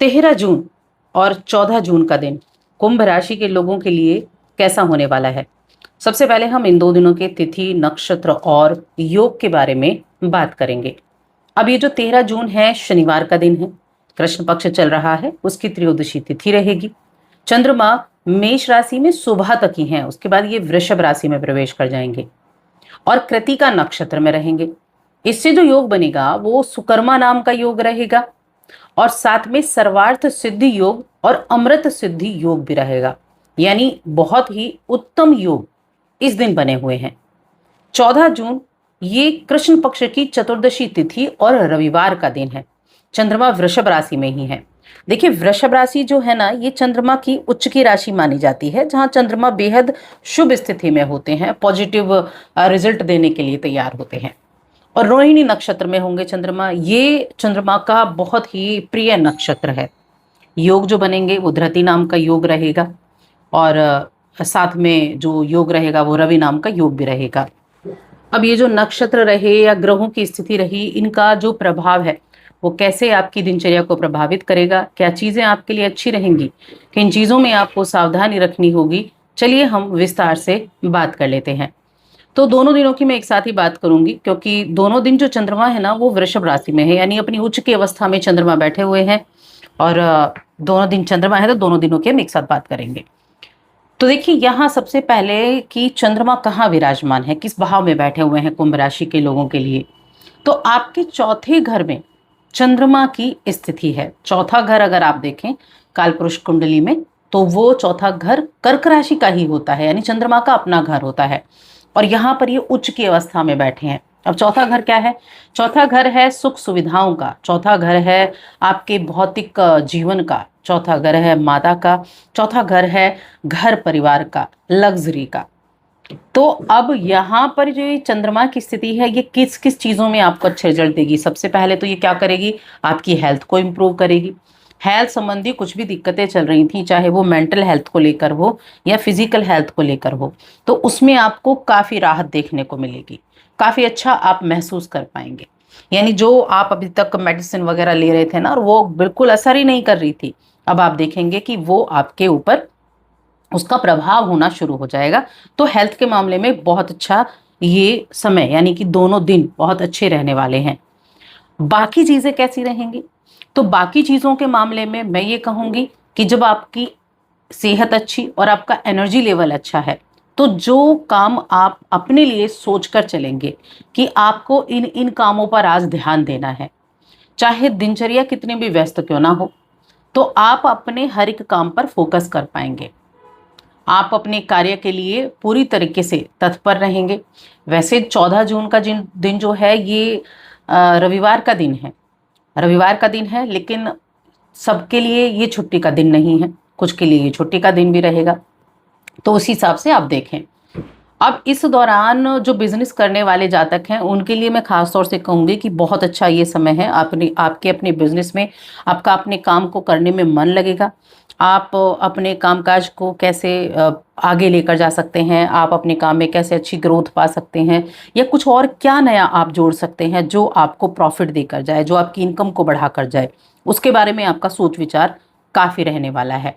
13 जून और 14 जून का दिन कुंभ राशि के लोगों के लिए कैसा होने वाला है। सबसे पहले हम इन 2 दिनों के तिथि, नक्षत्र और योग के बारे में बात करेंगे। अब ये जो 13 जून है, शनिवार का दिन है, कृष्ण पक्ष चल रहा है, उसकी त्रयोदशी तिथि रहेगी। चंद्रमा मेष राशि में सुबह तक ही हैं, उसके बाद ये वृषभ राशि में प्रवेश कर जाएंगे और कृतिका नक्षत्र में रहेंगे। इससे जो योग बनेगा वो सुकर्मा नाम का योग रहेगा और साथ में सर्वार्थ सिद्धि योग और अमृत सिद्धि योग भी रहेगा। यानी बहुत ही उत्तम योग इस दिन बने हुए हैं। 14 जून ये कृष्ण पक्ष की चतुर्दशी तिथि और रविवार का दिन है। चंद्रमा वृषभ राशि में ही है। देखिए, वृषभ राशि जो है ना, ये चंद्रमा की उच्च की राशि मानी जाती है, जहां चंद्रमा बेहद शुभ स्थिति में होते हैं, पॉजिटिव रिजल्ट देने के लिए तैयार होते हैं। और रोहिणी नक्षत्र में होंगे चंद्रमा। ये चंद्रमा का बहुत ही प्रिय नक्षत्र है। योग जो बनेंगे वो धृति नाम का योग रहेगा और साथ में जो योग रहेगा वो रवि नाम का योग भी रहेगा। अब ये जो नक्षत्र रहे या ग्रहों की स्थिति रही, इनका जो प्रभाव है वो कैसे आपकी दिनचर्या को प्रभावित करेगा, क्या चीजें आपके लिए अच्छी रहेंगी, किन चीजों में आपको सावधानी रखनी होगी, चलिए हम विस्तार से बात कर लेते हैं। तो दोनों दिनों की मैं एक साथ ही बात करूंगी, क्योंकि दोनों दिन जो चंद्रमा है ना वो वृषभ राशि में है, यानी अपनी उच्च की अवस्था में चंद्रमा बैठे हुए हैं और दोनों दिन चंद्रमा है, तो दोनों दिनों की हम एक साथ बात करेंगे। तो देखिए, यहाँ सबसे पहले कि चंद्रमा कहाँ विराजमान है, किस भाव में बैठे हुए हैं कुंभ राशि के लोगों के लिए। तो आपके चौथे घर में चंद्रमा की स्थिति है। चौथा घर अगर आप देखें कालपुरुष कुंडली में, तो वो चौथा घर कर्क राशि का ही होता है, यानी चंद्रमा का अपना घर होता है। और यहाँ पर ये उच्च की अवस्था में बैठे हैं। अब चौथा घर क्या है? चौथा घर है सुख सुविधाओं का, चौथा घर है आपके भौतिक जीवन का, चौथा घर है माता का, चौथा घर है घर परिवार का, लग्जरी का। तो अब यहाँ पर जो ये चंद्रमा की स्थिति है, ये किस किस चीजों में आपको अच्छे रिजल्ट देगी। सबसे पहले तो ये क्या करेगी, आपकी हेल्थ को इम्प्रूव करेगी। हेल्थ संबंधी कुछ भी दिक्कतें चल रही थी, चाहे वो मेंटल हेल्थ को लेकर हो या फिजिकल हेल्थ को लेकर हो, तो उसमें आपको काफी राहत देखने को मिलेगी, काफी अच्छा आप महसूस कर पाएंगे। यानी जो आप अभी तक मेडिसिन वगैरह ले रहे थे ना और वो बिल्कुल असर ही नहीं कर रही थी, अब आप देखेंगे कि वो आपके ऊपर उसका प्रभाव होना शुरू हो जाएगा। तो हेल्थ के मामले में बहुत अच्छा ये समय, यानी कि दोनों दिन बहुत अच्छे रहने वाले हैं। बाकी चीजें कैसी रहेंगी? तो बाकी चीजों के मामले में मैं ये कहूंगी कि जब आपकी सेहत अच्छी और आपका एनर्जी लेवल अच्छा है, तो जो काम आप अपने लिए सोचकर चलेंगे कि आपको इन इन कामों पर आज ध्यान देना है, चाहे दिनचर्या कितनी भी व्यस्त क्यों ना हो, तो आप अपने हर एक काम पर फोकस कर पाएंगे। आप अपने कार्य के लिए पूरी तरीके से तत्पर रहेंगे। वैसे 14 जून का दिन जो है ये रविवार का दिन है, रविवार का दिन है, लेकिन सबके लिए ये छुट्टी का दिन नहीं है, कुछ के लिए ये छुट्टी का दिन भी रहेगा। तो उस हिसाब से आप देखें। अब इस दौरान जो बिजनेस करने वाले जातक हैं उनके लिए मैं खास तौर से कहूँगी कि बहुत अच्छा ये समय है। आपके अपने बिजनेस में आपका अपने काम को करने में मन लगेगा। आप अपने कामकाज को कैसे आगे लेकर जा सकते हैं, आप अपने काम में कैसे अच्छी ग्रोथ पा सकते हैं, या कुछ और क्या नया आप जोड़ सकते हैं जो आपको प्रॉफिट देकर जाए, जो आपकी इनकम को बढ़ा कर जाए, उसके बारे में आपका सोच विचार काफ़ी रहने वाला है।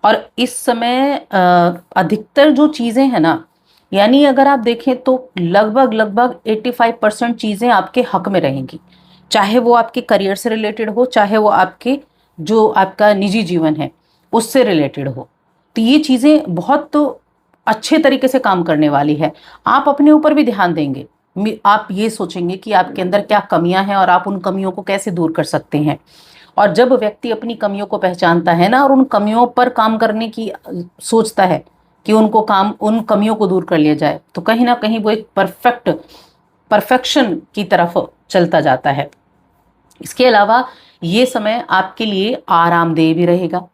और इस समय अधिकतर जो चीज़ें हैं ना, यानी अगर आप देखें तो लगभग लगभग 85% चीज़ें आपके हक में रहेंगी, चाहे वो आपके करियर से रिलेटेड हो, चाहे वो आपके जो आपका निजी जीवन है उससे रिलेटेड हो। तो ये चीज़ें बहुत तो अच्छे तरीके से काम करने वाली है। आप अपने ऊपर भी ध्यान देंगे, आप ये सोचेंगे कि आपके अंदर क्या कमियां हैं और आप उन कमियों को कैसे दूर कर सकते हैं। और जब व्यक्ति अपनी कमियों को पहचानता है ना और उन कमियों पर काम करने की सोचता है कि उन कमियों को दूर कर लिया जाए, तो कहीं ना कहीं वो एक परफेक्शन की तरफ चलता जाता है। इसके अलावा ये समय आपके लिए आरामदेह भी रहेगा।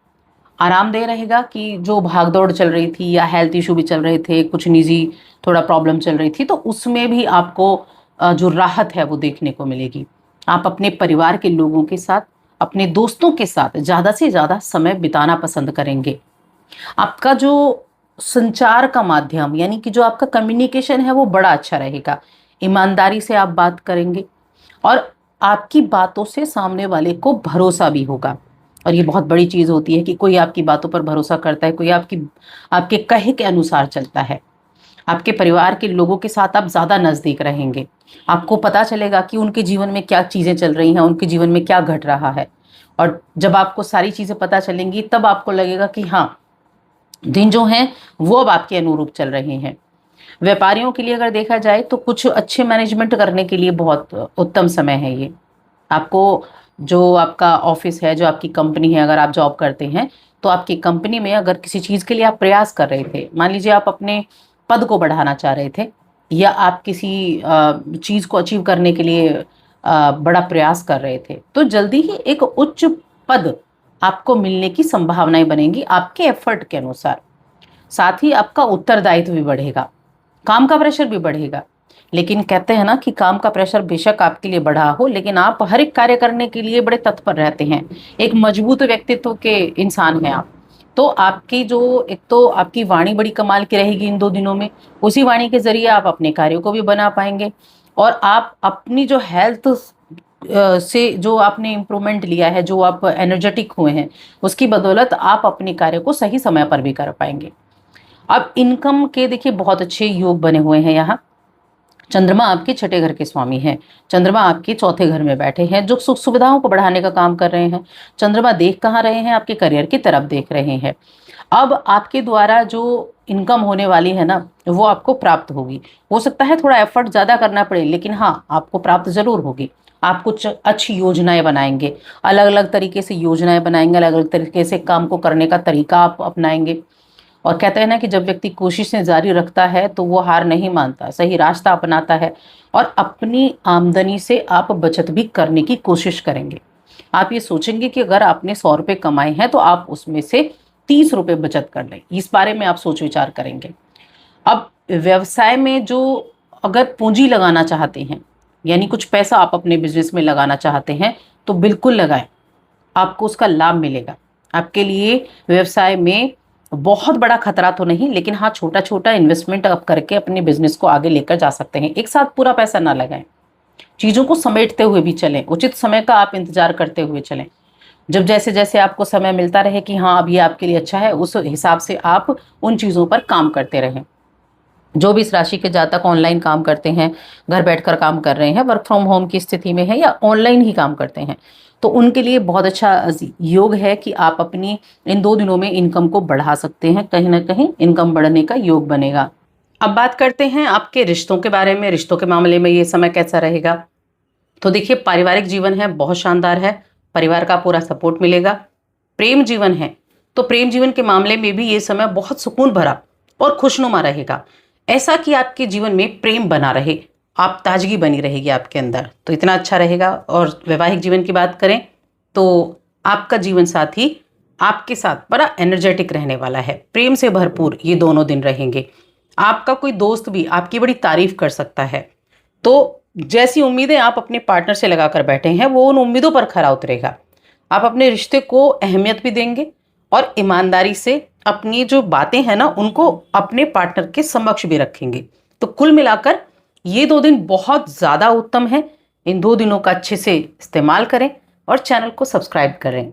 आरामदेह रहेगा कि जो भागदौड़ चल रही थी या हेल्थ इशू भी चल रहे थे, कुछ निजी थोड़ा प्रॉब्लम चल रही थी, तो उसमें भी आपको जो राहत है वो देखने को मिलेगी। आप अपने परिवार के लोगों के साथ, अपने दोस्तों के साथ ज़्यादा से ज़्यादा समय बिताना पसंद करेंगे। आपका जो संचार का माध्यम, यानी कि जो आपका कम्युनिकेशन है, वो बड़ा अच्छा रहेगा। ईमानदारी से आप बात करेंगे और आपकी बातों से सामने वाले को भरोसा भी होगा। और ये बहुत बड़ी चीज़ होती है कि कोई आपकी बातों पर भरोसा करता है, कोई आपके कहे के अनुसार चलता है। आपके परिवार के लोगों के साथ आप ज़्यादा नज़दीक रहेंगे। आपको पता चलेगा कि उनके जीवन में क्या चीज़ें चल रही हैं, उनके जीवन में क्या घट रहा है। और जब आपको सारी चीज़ें पता चलेंगी तब आपको लगेगा कि हाँ, दिन जो हैं वो अब आपके अनुरूप चल रहे हैं। व्यापारियों के लिए अगर देखा जाए तो कुछ अच्छे मैनेजमेंट करने के लिए बहुत उत्तम समय है ये। आपको जो आपका ऑफिस है, जो आपकी कंपनी है, अगर आप जॉब करते हैं तो आपकी कंपनी में अगर किसी चीज़ के लिए आप प्रयास कर रहे थे, मान लीजिए आप अपने पद को बढ़ाना चाह रहे थे या आप किसी चीज़ को अचीव करने के लिए बड़ा प्रयास कर रहे थे, तो जल्दी ही एक उच्च पद आपको मिलने की संभावनाएं बनेंगी आपके एफर्ट के अनुसार। साथ ही आपका उत्तरदायित्व भी बढ़ेगा, काम का प्रेशर भी बढ़ेगा। लेकिन कहते हैं ना कि काम का प्रेशर बेशक आपके लिए बढ़ा हो, लेकिन आप हर एक कार्य करने के लिए बड़े तत्पर रहते हैं। एक मजबूत व्यक्तित्व के इंसान हैं आप। तो आपकी जो एक तो आपकी वाणी बड़ी कमाल की रहेगी इन 2 दिनों में। उसी वाणी के ज़रिए आप अपने कार्यों को भी बना पाएँगे और आप अपनी जो हेल्थ से जो आपने इम्प्रूवमेंट लिया है, जो आप एनर्जेटिक हुए हैं, उसकी बदौलत आप अपने कार्य को सही समय पर भी कर पाएँगे। अब इनकम के देखिए बहुत अच्छे योग बने हुए हैं यहाँ। चंद्रमा आपके छठे घर के स्वामी हैं। चंद्रमा आपके चौथे घर में बैठे हैं, जो सुख सुविधाओं को बढ़ाने का काम कर रहे हैं। चंद्रमा देख कहाँ रहे हैं? आपके करियर की तरफ देख रहे हैं। अब आपके द्वारा जो इनकम होने वाली है ना, वो आपको प्राप्त होगी। हो सकता है थोड़ा एफर्ट ज़्यादा करना पड़े, लेकिन हाँ, आपको प्राप्त ज़रूर होगी। आप कुछ अच्छी योजनाएं बनाएंगे, अलग अलग तरीके से योजनाएं बनाएंगे, अलग अलग तरीके से काम को करने का तरीका आप अपनाएंगे। और कहते हैं ना कि जब व्यक्ति कोशिशें जारी रखता है तो वो हार नहीं मानता, सही रास्ता अपनाता है और अपनी आमदनी से आप बचत भी करने की कोशिश करेंगे। आप ये सोचेंगे कि अगर आपने 100 रुपये कमाए हैं तो आप उसमें से 30 रुपये बचत कर लें। इस बारे में आप सोच विचार करेंगे। अब व्यवसाय में जो अगर पूंजी लगाना चाहते हैं, यानी कुछ पैसा आप अपने बिजनेस में लगाना चाहते हैं, तो बिल्कुल लगाएं, आपको उसका लाभ मिलेगा। आपके लिए व्यवसाय में बहुत बड़ा खतरा तो नहीं, लेकिन हाँ, छोटा छोटा इन्वेस्टमेंट आप करके अपने बिजनेस को आगे लेकर जा सकते हैं। एक साथ पूरा पैसा ना लगाएं, चीज़ों को समेटते हुए भी चलें, उचित समय का आप इंतजार करते हुए चलें। जब जैसे जैसे आपको समय मिलता रहे कि हाँ अब ये आपके लिए अच्छा है, उस हिसाब से आप उन चीज़ों पर काम करते रहें। जो भी इस राशि के जातक ऑनलाइन काम करते हैं, घर बैठकर काम कर रहे हैं, वर्क फ्रॉम होम की स्थिति में है या ऑनलाइन ही काम करते हैं, तो उनके लिए बहुत अच्छा योग है कि आप अपनी इन 2 दिनों में इनकम को बढ़ा सकते हैं। कहीं ना कहीं इनकम बढ़ने का योग बनेगा। अब बात करते हैं आपके रिश्तों के बारे में। रिश्तों के मामले में ये समय कैसा रहेगा? तो देखिए, पारिवारिक जीवन है बहुत शानदार है, परिवार का पूरा सपोर्ट मिलेगा। प्रेम जीवन है तो प्रेम जीवन के मामले में भी ये समय बहुत सुकून भरा और खुशनुमा रहेगा। ऐसा कि आपके जीवन में प्रेम बना रहे, आप ताजगी बनी रहेगी आपके अंदर, तो इतना अच्छा रहेगा। और वैवाहिक जीवन की बात करें तो आपका जीवन साथी आपके साथ बड़ा एनर्जेटिक रहने वाला है, प्रेम से भरपूर ये दोनों दिन रहेंगे। आपका कोई दोस्त भी आपकी बड़ी तारीफ कर सकता है। तो जैसी उम्मीदें आप अपने पार्टनर से लगाकर बैठे हैं, वो उन उम्मीदों पर खरा उतरेगा। आप अपने रिश्ते को अहमियत भी देंगे और ईमानदारी से अपनी जो बातें हैं ना, उनको अपने पार्टनर के समक्ष भी रखेंगे। तो कुल मिलाकर ये 2 दिन बहुत ज़्यादा उत्तम है। इन 2 दिनों का अच्छे से इस्तेमाल करें और चैनल को सब्सक्राइब करें।